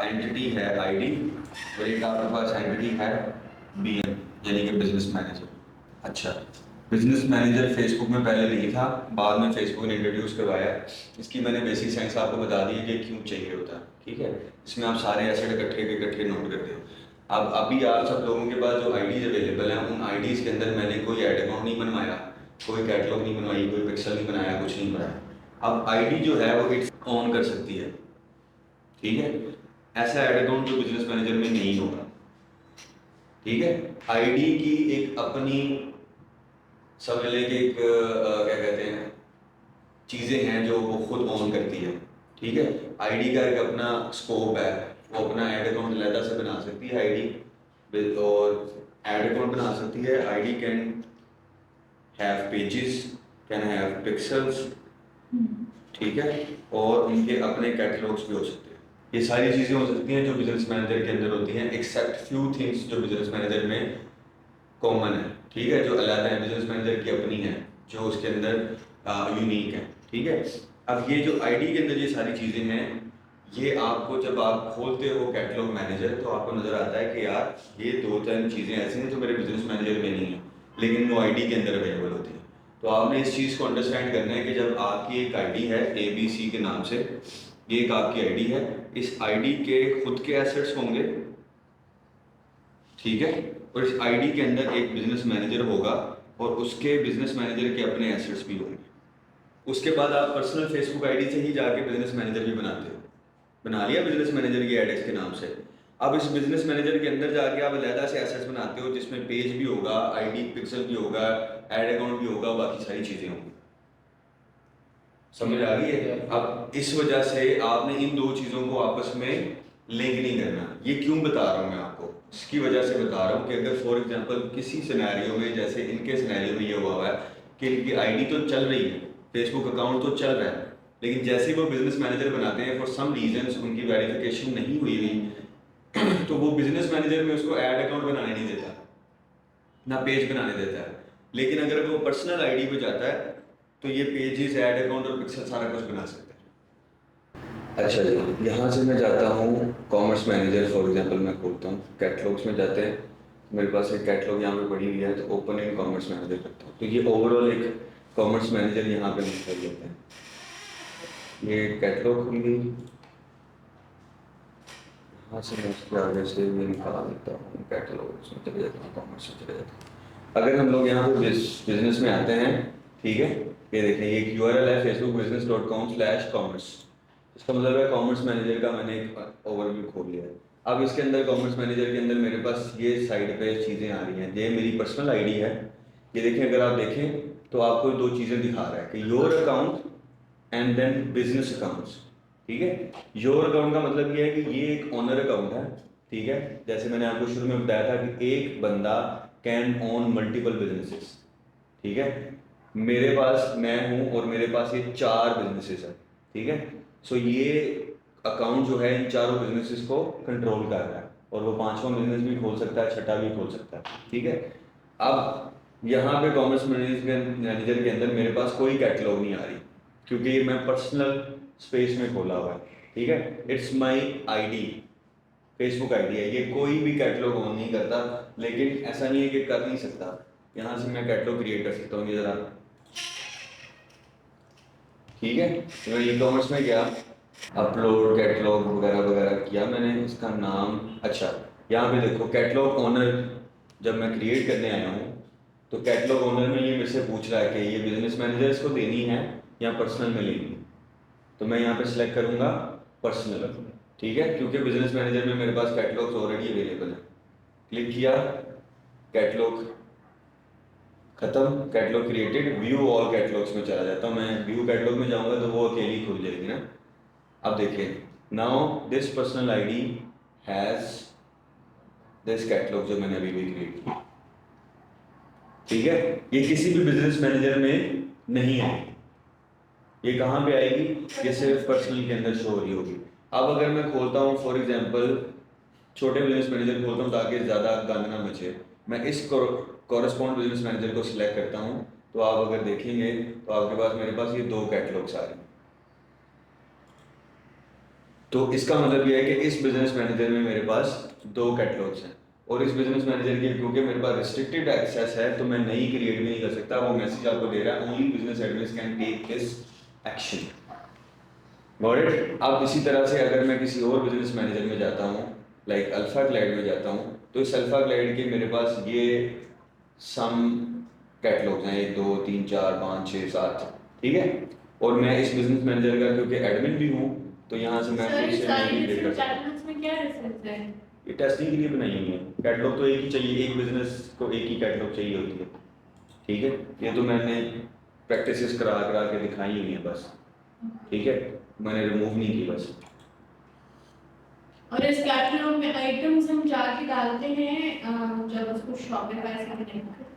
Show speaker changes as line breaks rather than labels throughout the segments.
Entity है ID और एक आपके पास एंटिटी है बीएम यानी कि बिजनेस मैनेजर। अच्छा, बिजनेस मैनेजर फेसबुक में पहले नहीं था, बाद में फेसबुक ने इंट्रोड्यूस करवाया। इसकी मैंने बेसिक साइंस आपको बता दी है कि क्यों चाहिए होता है, ठीक है। इसमें आप सारे एसेट इकट्ठे के इकट्ठे नोट करते हो। अब अभी आप सब लोगों के पास जो आईडीज अवेलेबल हैं, उन आईडीज के अंदर मैंने कोई ऐड अकाउंट नहीं बनवाया, कोई कैटलॉग नहीं बनवाई, कोई पिक्सल नहीं बनाया, कुछ नहीं बनाया। अब आईडी जो है वो इट्स ऑन कर सकती है, ठीक है। ऐसा ऐड अकाउंट जो बिजनेस मैनेजर में नहीं होगा, ठीक है। आईडी की एक अपनी समझ लें कि एक क्या कहते हैं चीज़ें हैं जो वो खुद ऑन करती है, ठीक है। आईडी का एक अपना स्कोप है, वो अपना ऐड अकाउंट अलग से बना सकती है आईडी, और ऐड अकाउंट बना सकती है। ID can have pages, can have pixels, ठीक है, और उनके अपने कैटलॉग्स भी हो सकते हैं। ये सारी चीज़ें हो सकती हैं जो बिजनेस मैनेजर के अंदर होती हैं, एक्सेप्ट फ्यू थिंग्स जो बिजनेस मैनेजर में कॉमन है, ठीक है, जो अलग है, बिजनेस मैनेजर की अपनी है, जो उसके अंदर यूनिक है, ठीक है। अब ये जो आईडी के अंदर ये सारी चीज़ें हैं, ये आपको जब आप खोलते हो कैटलॉग मैनेजर तो आपको नज़र आता है कि यार ये दो तीन चीज़ें ऐसी हैं जो मेरे बिजनेस मैनेजर में नहीं है, लेकिन वो आईडी के अंदर अवेलेबल होती हैं। तो आपने इस चीज़ को अंडरस्टैंड करना है कि जब आपकी एक आईडी है ABC के नाम से, ये एक आपकी आईडी है, इस आईडी के खुद के एसेट्स होंगे, ठीक है, और इस आईडी के अंदर एक बिजनेस मैनेजर होगा और उसके बिजनेस मैनेजर के अपने एसेट्स भी होंगे। उसके बाद आप पर्सनल फेसबुक आईडी से ही जाके बिजनेस मैनेजर भी बनाते हो, बना लिया बिजनेस मैनेजर की एडेक्स के नाम से। अब इस बिजनेस मैनेजर के अंदर जाके आप अलग से एसेट्स बनाते हो जिसमें पेज भी होगा, आईडी पिक्सल भी होगा, एड अकाउंट भी होगा, बाकी सारी चीजें होंगी। समझ आ रही है? अब इस वजह से आपने इन दो चीजों को आपस में लिंक नहीं करना। ये क्यों बता रहा हूं मैं आपको, इसकी वजह से बता रहा हूं कि अगर फॉर एग्जांपल किसी सिनेरियो में, जैसे इनके सिनेरियो में ये हुआ हुआ है कि इनकी आईडी तो चल रही है, फेसबुक अकाउंट तो चल रहा है, लेकिन जैसे ही वो बिजनेस मैनेजर बनाते हैं फॉर सम रीजंस उनकी वेरिफिकेशन नहीं हुई हुई तो वो बिजनेस मैनेजर में उसको ऐड अकाउंट बनाने नहीं देता, ना पेज बनाने देता है। लेकिन अगर वो पर्सनल आईडी पे जाता है तो ये पेजेस, ऐड अकाउंट और पिक्सल सारा कुछ बना सकता है। अच्छा जी, यहाँ से मैं जाता हूँ कॉमर्स मैनेजर, फॉर एग्जांपल मैं खोलता हूँ, कैटलॉग्स में जाते हैं, मेरे पास एक कैटलॉग यहाँ पे पड़ी हुई है, तो ओपन इन कॉमर्स मैनेजर करता हूँ, तो ये ओवरऑल एक कॉमर्स मैनेजर यहाँ पे निकल लेते हैं। ये कैटलॉग खुल गई, यहाँ से मैं उसके आगे से ये निकाल देता हूँ, कैटलॉग उसमें चले जाता हूँ, कॉमर्स में चले जाता हूँ। अगर हम लोग यहाँ पे बिजनेस में आते हैं, ठीक है, ये देखें, ये एक URL है facebook.business.com/commerce। इसका मतलब है कॉमर्स मैनेजर का मैंने एक ओवरव्यू खोल लिया है। अब इसके अंदर कॉमर्स मैनेजर के अंदर मेरे पास ये साइड पे चीज़ें आ रही हैं, ये मेरी पर्सनल आईडी है। ये देखें, अगर आप देखें तो आपको दो चीज़ें दिखा रहा है कि your account and then business accounts, ठीक है। योर अकाउंट का मतलब ये है कि ये एक ओनर अकाउंट है, ठीक है। जैसे मैंने आपको शुरू में बताया था कि एक बंदा कैन ओन मल्टीपल बिजनेसेस, ठीक है। मेरे पास मैं हूं और मेरे पास ये 4 बिजनेसेस है, ठीक है। सो ये अकाउंट जो है इन चारों बिजनेसेस को कंट्रोल कर रहा है और वो 5वां बिजनेस भी खोल सकता है, छठा भी खोल सकता है, ठीक है। अब यहाँ पे कॉमर्स मैनेजर के अंदर मेरे पास कोई कैटलॉग नहीं आ रही क्योंकि ये मैं पर्सनल स्पेस में खोला हुआ है, ठीक है। It's my ID, Facebook ID है, ये कोई भी कैटलॉग ऑन नहीं करता, लेकिन ऐसा नहीं है कि कर नहीं सकता। यहाँ से मैं कैटलॉग क्रिएट कर सकता हूँ, ये जरा, ठीक है। तो मैं ई कॉमर्स में गया, अपलोड कैटलॉग वगैरह वगैरह किया मैंने, इसका नाम, अच्छा यहाँ पे देखो कैटलॉग ओनर, जब मैं क्रिएट करने आया हूँ तो कैटलॉग ओनर में ये मेरे से पूछ रहा है कि ये बिजनेस मैनेजर इसको देनी है या पर्सनल में लेनी है। तो मैं यहाँ पे सिलेक्ट करूँगा पर्सनल, ठीक है, क्योंकि बिजनेस मैनेजर में मेरे पास कैटलॉग्स ऑलरेडी अवेलेबल है। क्लिक किया, कैटलॉग खत्म, catalogue created, view all catalogues में चला जाता हूँ। मैं व्यू कैटलॉग में जाऊँगा तो वो अकेली खुल जाएगी ना। अब देखिए, now this personal ID has this catalogue जो मैंने अभी भी क्रिएट किया, ठीक है। ये किसी भी बिजनेस मैनेजर में नहीं है, ये कहाँ पे आएगी, ये सिर्फ पर्सनल के अंदर शो हो रही होगी। अब अगर मैं खोलता हूँ फॉर एग्जांपल छोटे बिजनेस मैनेजर खोलता हूँ ताकि ज़्यादा गंद ना बचे, मैं इस कॉरेस्पॉन्ड बिजनेस मैनेजर को सिलेक्ट करता हूँ, तो आप अगर देखेंगे तो आपके पास, मेरे पास ये 2 कैटलॉग्स आ रही हैं। तो इसका मतलब ये है कि इस बिजनेस मैनेजर में मेरे पास 2 कैटलॉग्स हैं, और इस बिजनेस मैनेजर के क्योंकि मेरे पास रिस्ट्रिक्टेड एक्सेस है तो मैं नई क्रिएट भी नहीं कर सकता। वो मैसेज आपको दे रहा है only business admin can take this action. Got it. अब इसी तरह से अगर मैं किसी और बिजनेस मैनेजर में जाता हूँ, लाइक अल्फा ग्लाइड में जाता हूँ, तो इस अल्फा ग्लाइड के मेरे पास ये सम कैटलॉग्स हैं, 1 2 3 4 5 6 7, ठीक है। और मैं इस बिजनेस मैनेजर का क्योंकि एडमिन भी हूँ तो यहाँ से मैं
सर,
खुद से
सारी
नहीं क्रिएट कर
डिफरेंट
सकता।
कैटलॉग्स में क्या डिफरेंस है?
ये टेस्टिंग के लिए बनाई हुई है। कैटलॉग तो एक ही चाहिए, एक बिजनेस को एक ही कैटलॉग चाहिए होती है, ठीक है। ये तो मैंने प्रैक्टिसेस करा करा के दिखाई हुई है बस, ठीक है, मैंने रिमूव नहीं की बस।
और इस कैटलॉग में आइटम्स हम जाके डालते हैं जब उसको शॉपिफाई से कनेक्ट करते हैं।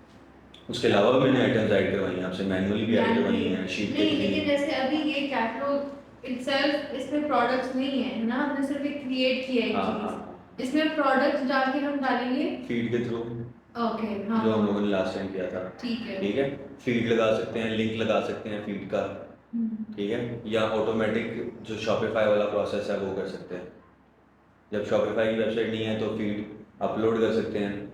उसके अलावा भी मैंने आइटम्स ऐड करवाई हैं आपसे, मैनुअली भी ऐड करवाई हैं शीट पे
नहीं,
भी।
लेकिन जैसे अभी ये कैटलॉग इटसेल्फ इसमें प्रोडक्ट्स नहीं है ना, हमने सिर्फ एक क्रिएट किया है एक
हाँ
चीज।
हाँ,
इसमें प्रोडक्ट्स डाल के हम डालेंगे
फीड के थ्रू,
ओके। हाँ,
जो हम लोगों ने लास्ट टाइम किया था,
ठीक है।
ठीक है। फीड लगा सकते हैं, लिंक लगा सकते हैं फीड का, ठीक है, या ऑटोमेटिक जो शॉपिफाई वाला प्रोसेस है वो कर सकते हैं। जब शॉपिफाई की वेबसाइट नहीं है तो फीड अपलोड कर सकते हैं।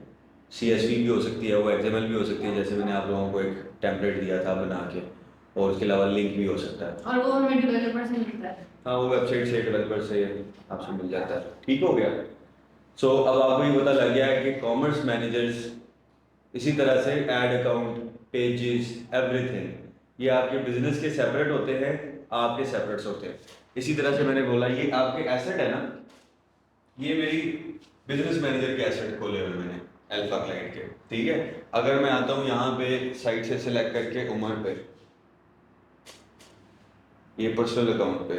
CSV भी हो सकती है, वो XML भी हो सकती है, जैसे मैंने आप लोगों को एक टेम्पलेट दिया था बना के, और उसके अलावा लिंक भी हो सकता है।
और वो हमें डेवलपर से मिलता है।
हाँ, वो वेबसाइट से डेवलपर से आपसे मिल जाता है, ठीक हो गया। सो अब आपको ये पता लग गया है कि कॉमर्स मैनेजर्स इसी तरह से ऐड अकाउंट, पेजेस, एवरीथिंग ये आपके बिजनेस के सेपरेट होते हैं, आपके सेपरेट्स होते हैं। इसी तरह से मैंने बोला ये आपके एसेट है ना, ये मेरी बिजनेस मैनेजर के एसेट खोले हुए मैंने अल्फा क्लाइंट के, ठीक है। अगर मैं आता हूँ यहाँ पे साइट से सिलेक्ट करके उमर पे, ये पर्सनल अकाउंट पे,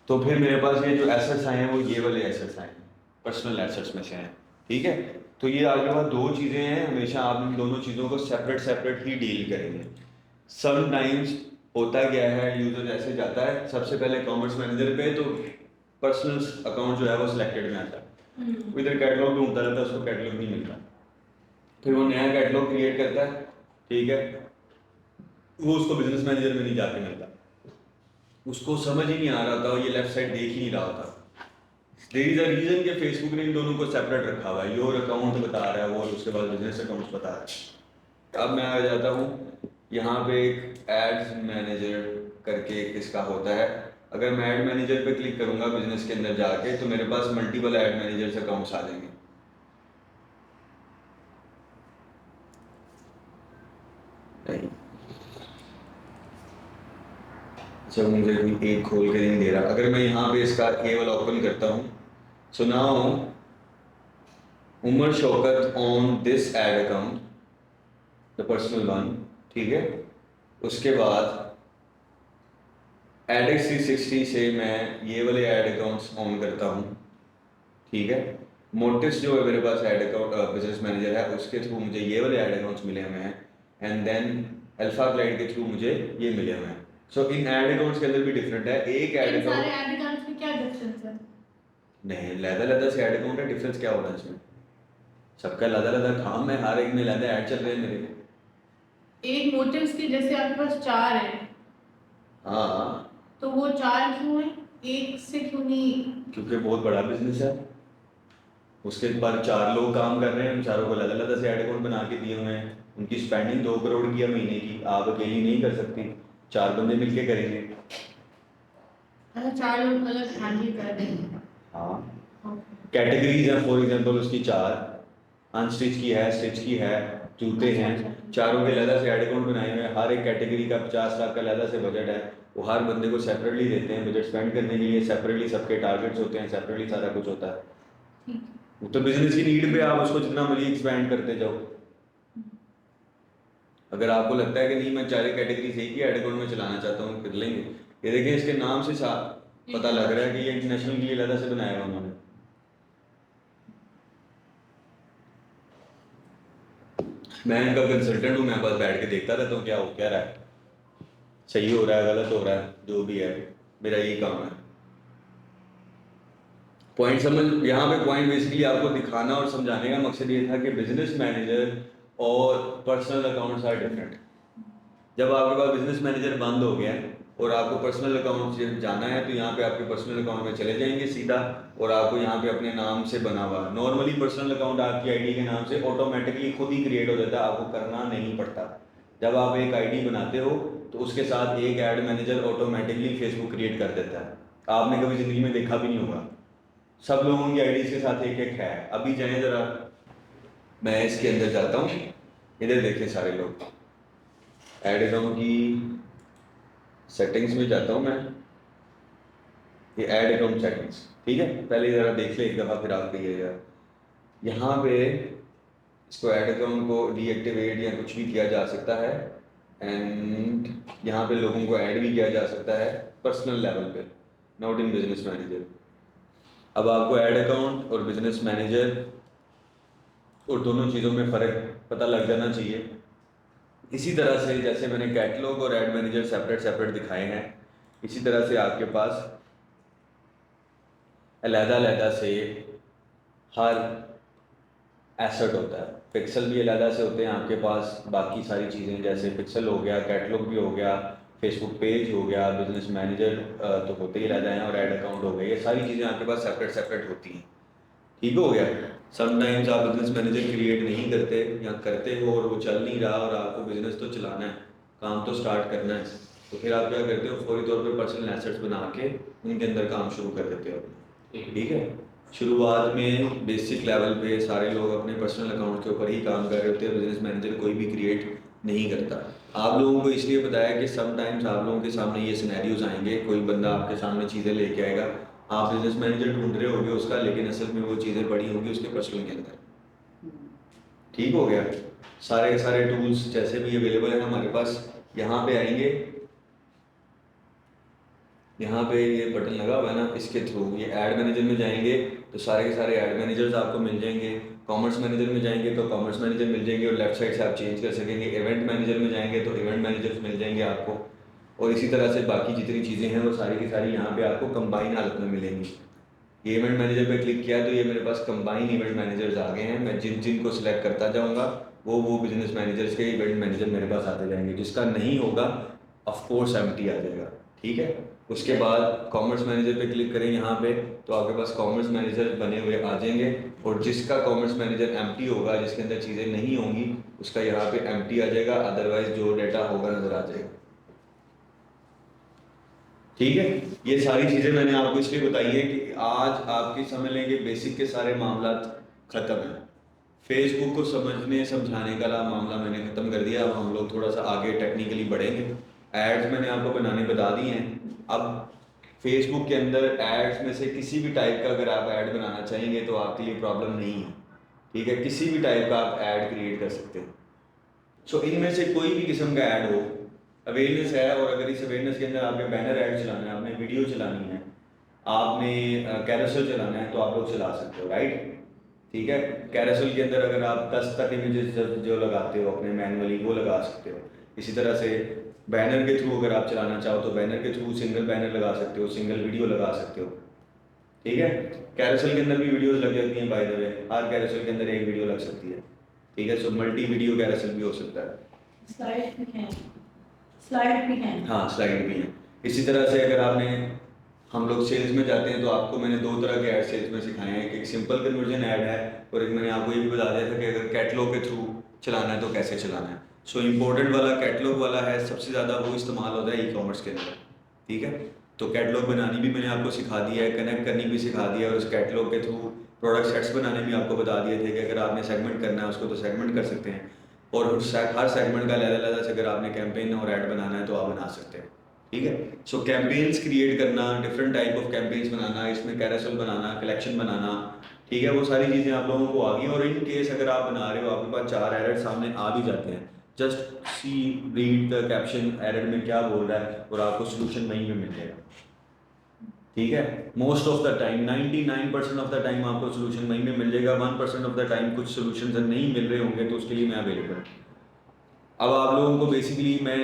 तो फिर मेरे पास ये जो एसेट्स आए हैं वो ये वाले एसेट्स आए हैं, पर्सनल एसेट्स में से हैं, ठीक है। तो ये आपके पास 2 चीज़ें हैं, हमेशा आप इन दोनों चीज़ों को सेपरेट सेपरेट ही डील करेंगे। समटाइम्स होता क्या है, यूजर ऐसे जाता है सबसे पहले कॉमर्स मैनेजर पे, तो पर्सनल अकाउंट जो है वो सिलेक्टेड में आता है, वो इधर कैटलॉग ढूंढता रहता है, उसको कैटलॉग नहीं मिलता, फिर वो नया कैटलॉग क्रिएट करता है, ठीक है, वो उसको बिजनेस मैनेजर में नहीं जाके मिलता, उसको समझ ही नहीं आ रहा था, ये लेफ्ट साइड देख ही नहीं रहा था। देयर इज अ रीजन कि फेसबुक ने इन दोनों को सेपरेट रखा हुआ है, योर अकाउंट बता रहा है वो, और उसके बाद बिजनेस अकाउंट बता रहा है। अब मैं आ जाता हूँ यहाँ पे एक एड्स मैनेजर करके किसका होता है। अगर मैं ऐड मैनेजर पे क्लिक करूंगा बिजनेस के अंदर जाके, तो मेरे पास मल्टीपल ऐड मैनेजर्स अकाउंट्स आ जाएंगे। नहीं, अच्छा, मुझे कोई एक खोल के नहीं दे रहा। अगर मैं यहाँ पे इसका ए वाला ओपन करता हूँ, so now Umar Shaukat on this ad account, the personal one, ठीक है। उसके बाद एडेक्स 360 से मैं ये वाले ऐड अकाउंट्स ऑन करता हूँ, ठीक है। मोटिस जो है मेरे पास ऐड अकाउंट बिजनेस मैनेजर है, उसके थ्रू मुझे ये वाले ऐड अकाउंट्स मिले हुए हैं, एंड देन अल्फा क्लाइंट के थ्रू मुझे ये मिले हुए हैं। सो इन ऐड अकाउंट्स के अंदर भी डिफरेंट है, एक ऐड
इन सारे
अकाउंट
ऐड अकाउंट्स में क्या डिफरेंस है?
नहीं, लहदा से ऐड अकाउंट है, डिफरेंस क्या होगा इसमें? सबका लहदा काम है, हर एक में लहदा ऐड चल रहे हैं मेरे।
एक मोटिव्स के जैसे आपके पास 4 है,
हाँ,
तो वो 4 क्यों है, एक से क्यों नहीं?
क्योंकि बहुत बड़ा बिजनेस है, उसके बाद 4 लोग काम कर रहे हैं, उन चारों को अलग अलग से ऐड अकाउंट बना के दिए हुए हैं। उनकी स्पेंडिंग 2 करोड़ की है महीने की, आप अकेली नहीं कर सकती, 4 बंदे मिलके करेंगे।
अच्छा, 4 लोग अलग हैंडल कर रहे हैं।
हाँ, कैटेगरीज हैं, फॉर एग्जांपल उसकी 4 अनस्टिच की है, स्टिच की है, जूते हैं, चारों के अलग से ऐड अकाउंट बनाए हुए हैं। हर एक कैटेगरी का 50 लाख का अलग से बजट है, वो हर बंदे को सेपरेटली देते हैं बजट स्पेंड करने के लिए, सेपरेटली सबके टारगेट्स होते हैं, सेपरेटली सारा कुछ होता है। वो तो बिजनेस की नीड पे आप उसको जितना मर्जी एक्सपैंड करते जाओ। अगर आपको लगता है कि नहीं मैं 4 कैटेगरी से ही ऐड अकाउंट में चलाना चाहता हूँ, कर लेंगे। ये देखिए इसके नाम से पता लग रहा है कि ये इंटरनेशनल के लिए अलग से बनाया हुआ उन्होंने। मैं इनका कंसल्टेंट हूँ, मैं बस बैठ के देखता रहता हूँ क्या हो क्या रहा है, सही हो रहा है गलत हो रहा है, जो भी है मेरा यही काम है। पॉइंट समझ, यहाँ पे पॉइंट बेसिकली आपको दिखाना और समझाने का मकसद ये था कि बिजनेस मैनेजर और पर्सनल अकाउंट्स आर डिफरेंट। जब आपके पास बिजनेस मैनेजर बंद हो गया और आपको पर्सनल अकाउंट से जाना है तो यहाँ पे आपके पर्सनल अकाउंट में चले जाएंगे सीधा, और आपको यहाँ पे अपने नाम से बना हुआ नॉर्मली पर्सनल अकाउंट आपकी आईडी के नाम से ऑटोमेटिकली खुद ही क्रिएट हो जाता है, आपको करना नहीं पड़ता। जब आप एक आईडी बनाते हो तो उसके साथ एक add manager automatically Facebook create कर देता है। आपने कभी ज़िंदगी में देखा भी नहीं होगा, सब लोगों की आईडी के साथ एक एक है। अभी जाए ज़रा, मैं इसके अंदर जाता हूँ, इधर देखें सारे लोग, ऐड अकाउंट की सेटिंग्स में जाता हूँ मैं, ये ऐड अकाउंट सेटिंग्स, ठीक है। पहले ज़रा देख ले एक दफ़ा, फिर आप कहिएगा। यहाँ पे इसको ऐड अकाउंट को डीएक्टिवेट या कुछ भी किया जा सकता है, एंड यहाँ पे लोगों को ऐड भी किया जा सकता है पर्सनल लेवल पे, नॉट इन बिजनेस मैनेजर। अब आपको ऐड अकाउंट और बिजनेस मैनेजर और दोनों चीज़ों में फ़र्क पता लग जाना चाहिए। इसी तरह से जैसे मैंने कैटलॉग और ऐड मैनेजर सेपरेट सेपरेट दिखाए हैं, इसी तरह से आपके पास अलहदा से हर एसेट होता है। पिक्सल भी अलहदा से होते हैं आपके पास, बाकी सारी चीज़ें जैसे पिक्सल हो गया, कैटलॉग भी हो गया, फेसबुक पेज हो गया, बिजनेस मैनेजर तो होते ही अलहदा हैं, और ऐड अकाउंट हो गए, ये सारी चीज़ें आपके पास सेपरेट सेपरेट होती हैं। ठीक हो गया। समटाइम्स आप बिजनेस मैनेजर क्रिएट नहीं करते या करते हो और वो चल नहीं रहा, और आपको बिजनेस तो चलाना है, काम तो स्टार्ट करना है, तो फिर आप क्या करते हो, फौरी तौर पे पर्सनल एसेट्स बना के उनके अंदर काम शुरू कर देते हो। ठीक है, शुरुआत में बेसिक लेवल पे सारे लोग अपने पर्सनल अकाउंट के ऊपर ही काम कर रहे होते हैं, बिजनेस मैनेजर कोई भी क्रिएट नहीं करता। आप लोगों को इसलिए बताया कि समटाइम्स आप लोगों के सामने ये सिनेरियोज आएंगे, कोई बंदा आपके सामने चीज़ें लेके आएगा, आप बिजनेस मैनेजर ढूंढ रहे होगे उसका, लेकिन असल में वो चीज़ें पड़ी होंगी उसके पर्सनल के अंदर। ठीक हो गया। सारे के सारे टूल्स जैसे भी अवेलेबल हैं हमारे पास, यहाँ पे आएंगे, यहाँ पे ये बटन लगा हुआ है ना, इसके थ्रू ये ऐड मैनेजर में जाएंगे तो सारे के सारे ऐड मैनेजर्स आपको मिल जाएंगे। कॉमर्स मैनेजर में जाएंगे तो कॉमर्स मैनेजर मिल जाएंगे, और लेफ्ट साइड से आप चेंज कर सकेंगे। इवेंट मैनेजर में जाएंगे तो इवेंट मैनेजर्स मिल जाएंगे आपको, और इसी तरह से बाकी जितनी चीज़ें हैं वो सारी की सारी यहाँ पे आपको कंबाइन हालत में मिलेंगी। ये इवेंट मैनेजर पे क्लिक किया तो ये मेरे पास कंबाइन इवेंट मैनेजर्स आ गए हैं। मैं जिन जिन को सिलेक्ट करता जाऊँगा वो बिजनेस मैनेजर्स के इवेंट मैनेजर मेरे पास आते जाएंगे। जिसका नहीं होगा ऑफकोर्स एम्प्टी आ जाएगा। ठीक है, उसके बाद कॉमर्स मैनेजर पे क्लिक करें यहाँ पे, तो आपके पास कॉमर्स मैनेजर बने हुए आ जाएंगे, और जिसका कॉमर्स मैनेजर एम्प्टी होगा, जिसके अंदर चीज़ें नहीं होंगी, उसका यहाँ पे एम्प्टी आ जाएगा, अदरवाइज जो डाटा होगा नजर आ जाएगा। ठीक है, ये सारी चीज़ें मैंने आपको इसलिए बताई है कि आज आपके समझ लें कि बेसिक के सारे मामला ख़त्म हैं। फेसबुक को समझने समझाने का मामला मैंने ख़त्म कर दिया। अब हम लोग थोड़ा सा आगे टेक्निकली बढ़ेंगे। एड्स मैंने आपको बनाने बता दी हैं। अब फेसबुक के अंदर एड्स में से किसी भी टाइप का अगर आप ऐड बनाना चाहेंगे तो आपके लिए प्रॉब्लम नहीं है। ठीक है, किसी भी टाइप का आप ऐड क्रिएट कर सकते हैं। सो इनमें से कोई भी किस्म का ऐड हो, अवेयरनेस है, और अगर इस अवेयरनेस के अंदर आपने बैनर ऐड चलाना है, आपने वीडियो चलानी है, आपने कैरोसेल चलाना है, तो आप लोग चला सकते हो, राइट। ठीक है, कैरोसेल के अंदर अगर आप 10 तक इमेजेस जो लगाते हो अपने मैनुअली, वो लगा सकते हो। इसी तरह से बैनर के थ्रू अगर आप चलाना चाहो तो बैनर के थ्रू सिंगल बैनर लगा सकते हो, सिंगल वीडियो लगा सकते हो। ठीक है, कैरोसेल के अंदर भी वीडियोस लग जाती हैं, by the way her carousel के अंदर एक वीडियो लग सकती है। ठीक है, सो मल्टी वीडियो कैरोसेल भी हो सकता है।
स्लाइड भी है, स्लाइड भी है।
हाँ, स्लाइड भी है। इसी तरह से अगर आपने, हम लोग सेल्स में जाते हैं तो आपको मैंने दो तरह के ऐड सेल्स में सिखाए हैं, कि एक सिंपल कन्वर्जन ऐड है, और एक मैंने आपको ये भी बता दिया था कि अगर कैटलॉग के थ्रू चलाना है तो कैसे चलाना है। सो इम्पोर्टेंट वाला कैटलॉग वाला है, सबसे ज़्यादा वो इस्तेमाल होता है ई कॉमर्स के अंदर। ठीक है, तो कैटलॉग बनानी भी मैंने आपको सिखा दिया है, कनेक्ट करनी भी सिखा दिया है, और उस कैटलॉग के थ्रू प्रोडक्ट सेट्स बनाने भी आपको बता दिए थे कि अगर आपने सेगमेंट करना है उसको तो सेगमेंट कर सकते हैं, और हर सेगमेंट का अलग-अलग से अगर आपने कैंपेन और ऐड बनाना है तो आप बना सकते हैं। ठीक है, सो कैंपेन्स क्रिएट करना, डिफरेंट टाइप ऑफ कैंपेन्स बनाना, इसमें कैरोसेल बनाना, कलेक्शन बनाना, ठीक है, वो सारी चीज़ें आप लोगों को आ गई। और इन केस अगर आप बना रहे हो, आपके पास 4 एरर सामने आ भी जाते हैं, just see read the caption, error में क्या बोल रहा है, और आपको सोल्यूशन वहीं पे मिल जाएगा। ठीक है, most of the time 99% of the time आपको सोल्यूशन वहीं पे मिल जाएगा। 1% ऑफ द टाइम कुछ सोल्यूशन नहीं मिल रहे होंगे तो उसके लिए मैं अवेलेबल। अब आप लोगों को बेसिकली मैं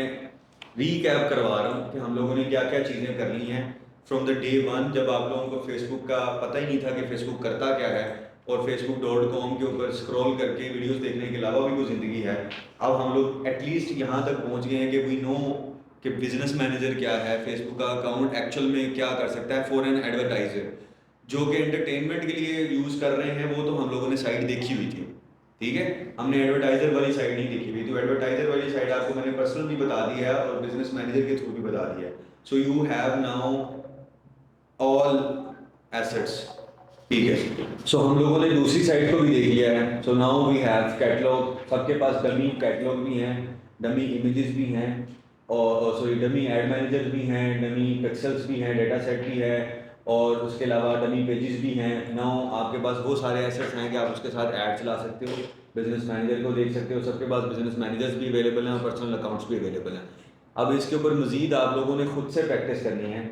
रीकैप करवा रहा हूँ कि हम लोगों ने क्या क्या चीज़ें कर ली हैं फ्रॉम द डे 1, जब आप लोगों को फेसबुक का पता ही नहीं था कि फेसबुक करता क्या है, और facebook.com के ऊपर स्क्रॉल करके वीडियोस देखने के अलावा भी कोई ज़िंदगी है। अब हम लोग एटलीस्ट यहाँ तक पहुँच गए हैं कि वी नो कि बिजनेस मैनेजर क्या है, फेसबुक का अकाउंट एक्चुअल में क्या कर सकता है फॉर एन एडवर्टाइजर जो कि एंटरटेनमेंट के लिए यूज़ कर रहे हैं। वो तो हम लोगों ने साइट देखी हुई थी, ठीक है, हमने एडवर्टाइजर वाली साइड नहीं देखी हुई। तो एडवर्टाइजर वाली साइड आपको मैंने पर्सनल भी बता दी है और बिजनेस मैनेजर के थ्रू भी बता दिया है। So you have now all assets, ठीक है। सो हम लोगों ने दूसरी साइड को भी देख लिया है। So now we have catalogue, सबके पास डमी कैटलॉग भी हैं, डमी इमेजेस भी हैं, और सॉरी डमी एड मैनेजर भी हैं, डमी पिक्सल्स भी हैं, डेटा सेट भी है, और उसके अलावा डमी पेजेस भी हैं। नाउ आपके पास वो सारे एसेट्स हैं कि आप उसके साथ ऐड चला सकते हो, बिजनेस मैनेजर को देख सकते हो, सबके पास बिजनेस मैनेजर्स भी अवेलेबल हैं और पर्सनल अकाउंट्स भी अवेलेबल हैं। अब इसके ऊपर मज़ीद आप लोगों ने खुद से प्रैक्टिस करनी है।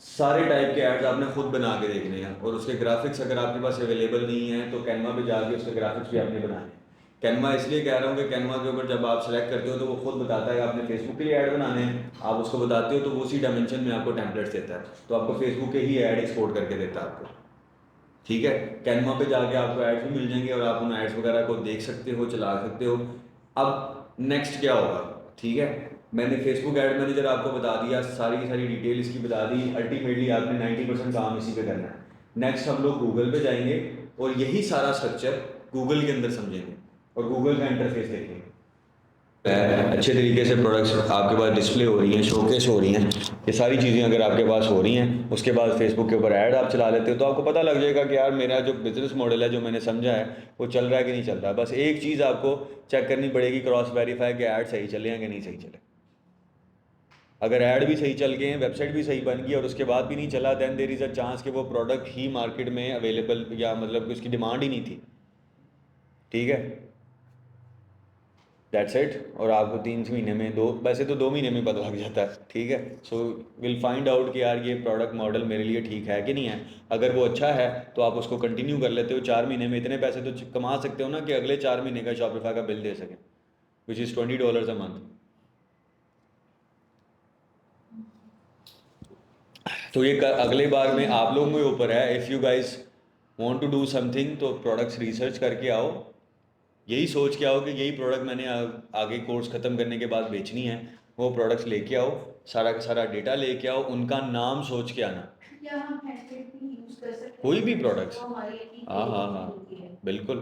सारे टाइप के एड्स आपने खुद बना के देखने हैं, और उसके ग्राफिक्स अगर आपके पास अवेलेबल नहीं है तो कैनवा पे जाके उसके ग्राफिक्स भी आपने बनाने हैं। कैनवा इसलिए कह रहा हूँ कि कैनवा के ऊपर जब आप सेलेक्ट करते हो तो वो खुद बताता है कि आपने फेसबुक के लिए ऐड बनाने हैं, आप उसको बताते हो तो वो उसी डायमेंशन में आपको टेम्पलेट्स देता है, तो आपको फेसबुक के ही ऐड एक्सपोर्ट करके देता है आपको, ठीक है। कैनवा पे जाके आपको एड्स भी मिल जाएंगे और आप उन एड्स वगैरह को देख सकते हो, चला सकते हो। अब नेक्स्ट क्या होगा, ठीक है, मैंने फेसबुक एड मैनेजर आपको बता दिया, सारी की सारी डिटेल इसकी बता दी। अल्टीमेटली आपने 90% काम इसी पे करना है। नेक्स्ट हम लोग गूगल पे जाएंगे और यही सारा स्ट्रक्चर गूगल के अंदर समझेंगे और गूगल का इंटरफेस देखेंगे। अच्छे तरीके से प्रोडक्ट्स आपके पास डिस्प्ले हो रही हैं, शोकेस हो रही हैं, ये सारी चीज़ें अगर आपके पास हो रही हैं, उसके बाद फेसबुक के ऊपर ऐड आप चला लेते हो तो आपको पता लग जाएगा कि यार मेरा जो बिज़नेस मॉडल है जो मैंने समझा है वो चल रहा है कि नहीं चल रहा है। बस एक चीज़ आपको चेक करनी पड़ेगी, क्रॉस वेरीफाई कि ऐड सही चले हैं कि नहीं सही चले। अगर ऐड भी सही चल गए हैं, वेबसाइट भी सही बन गई और उसके बाद भी नहीं चला, then there is a chance कि वो प्रोडक्ट ही मार्केट में अवेलेबल, या मतलब कि उसकी डिमांड ही नहीं थी, ठीक है, दैट्स इट। और आपको 3 महीने में, वैसे तो 2 महीने में पता लग जाता है, ठीक है। सो विल फाइंड आउट कि यार ये प्रोडक्ट मॉडल मेरे लिए ठीक है कि नहीं है। अगर वो अच्छा है तो आप उसको कंटिन्यू कर लेते हो, 4 महीने में इतने पैसे तो कमा सकते हो ना कि अगले 4 महीने का शॉपिफाई का बिल दे सकें, विच इज़ $20 अ मंथ। तो ये अगले बार में आप लोगों के ऊपर है, if you guys want to do something तो प्रोडक्ट्स रिसर्च करके आओ, यही सोच के आओ कि यही प्रोडक्ट मैंने आगे कोर्स ख़त्म करने के बाद बेचनी है। वो प्रोडक्ट्स लेके आओ, सारा का सारा डेटा लेके आओ, उनका नाम सोच के आना।
क्या हम हैशटैग भी यूज कर सकते हैं?
कोई भी प्रोडक्ट्स,
वो हमारी अपनी
हाँ हाँ
creativity
हाँ,
होती है।
बिल्कुल।